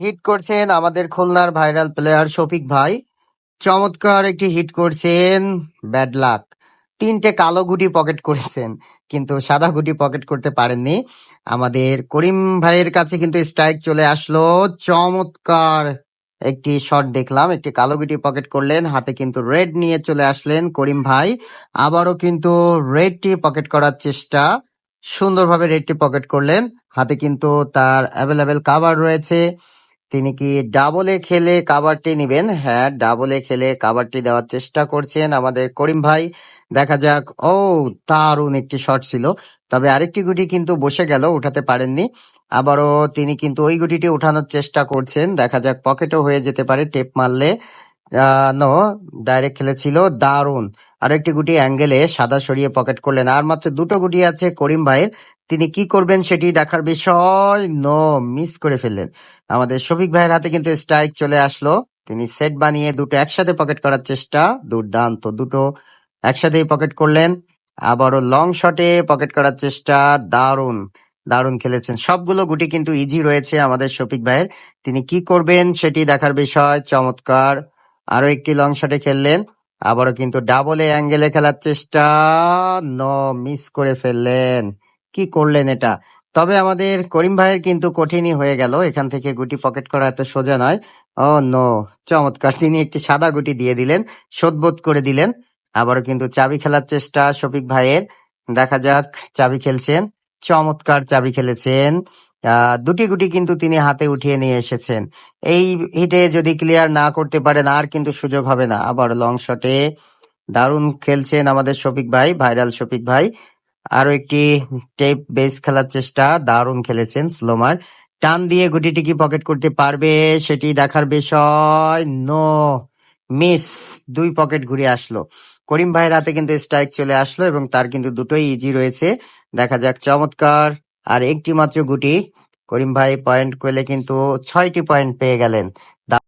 Hit করছেন আমাদের খুলনার ভাইরাল প্লেয়ার শফিক ভাই। চমৎকার একটি হিট করছেন। ব্যাড লাক, তিনটে কালো গুটি পকেট করেছেন, কিন্তু সাদা গুটি পকেট করতে পারেননি। আমাদের করিম ভাইয়ের কাছে কিন্তু স্ট্রাইক চলে আসলো। চমৎকার একটি শট দেখলাম, একটি কালো গুটি পকেট করলেন, হাতে কিন্তু রেড নিয়ে চলে আসলেন করিম ভাই। আবারও কিন্তু রেডটি পকেট করার চেষ্টা, সুন্দরভাবে রেডটি পকেট করলেন। হাতে কিন্তু তার অ্যাভেলেবেল কাভার রয়েছে। তিনি কি ডাবলে খেলে কাভারটি নিবেন? হ্যাঁ, ডাবলে খেলে কাভারটি দেওয়ার চেষ্টা করছেন আমাদের করিম ভাই। দেখা যাক। ও, দারুণ একটি শট ছিল, তবে আরেকটি গুটি কিন্তু বসে গেল, উঠাতে পারেননি। আবারও তিনি কিন্তু ওই গুটিটি উঠানোর চেষ্টা করছেন, দেখা যাক পকেটও হয়ে যেতে পারে টেপ মারলে। নো, ডাইরেক্ট খেলেছিল। দারুণ আরেকটি গুটি অ্যাঙ্গেলে সাদা সরিয়ে পকেট করলেন। আর মাত্র দুটো গুটি আছে করিম ভাইয়ের, তিনি কি করবেন সেটি দেখার বিষয়। নো, মিস করে ফেললেন। আমাদের শফিক ভাইয়ের হাতে কিন্তু স্ট্রাইক চলে আসলো। তিনি সেট বানিয়ে দুটো একসাথে পকেট করার চেষ্টা, দুর্দান্ত, দুটো একসাথেই পকেট করলেন। আবারও লং শটে পকেট করার চেষ্টা, দারুণ দারুণ খেলেছেন। সবগুলো গুটি কিন্তু ইজি রয়েছে আমাদের শফিক ভাইয়ের, তিনি কি করবেন সেটি দেখার বিষয়। চমৎকার আরো একটি লং শটে খেললেন। আবারও কিন্তু ডাবলে অ্যাঙ্গেলে খেলার চেষ্টা, নো, মিস করে ফেললেন। কি করলেন এটা? তবে আমাদের করিম ভাইয়ের কিন্তু কঠিনই হয়ে গেল, এখান থেকে গুটি পকেট করা এত সোজা নয়। ও নো, চমৎকার, তিনি একটি সাদা গুটি দিয়ে দিলেন, শোধবোধ করে দিলেন। আবারও কিন্তু চাবি খেলার চেষ্টা শফিক ভাইয়ের, দেখা যাক। চাবি খেলছেন, চমৎকার চাবি খেলেছেন। দুটি গুটি কিন্তু তিনি হাতে উঠিয়ে নিয়ে এসেছেন। এই হিটে যদি ক্লিয়ার না করতে পারেন আর কিন্তু সুযোগ হবে না। আবার লং শটে দারুণ খেলছেন আমাদের শফিক ভাই, ভাইরাল শফিক ভাই। আরো একটি টেপ বেস খেলার চেষ্টা, দারুণ খেলেছেন। স্লোমার টান দিয়ে গুটিটি কি পকেট করতে পারবে সেটি দেখার বিষয়। No, miss. দুই পকেট ঘুরে আসলো। করিম ভাইয়ের হাতে কিন্তু স্ট্রাইক চলে আসলো এবং তার কিন্তু দুটোই ইজি রয়েছে। দেখা যাক। চমৎকার, আর একটি মাত্র গুটি। করিম ভাই পয়েন্ট পেলে কিন্তু 6টি পয়েন্ট পেয়ে গেলেন।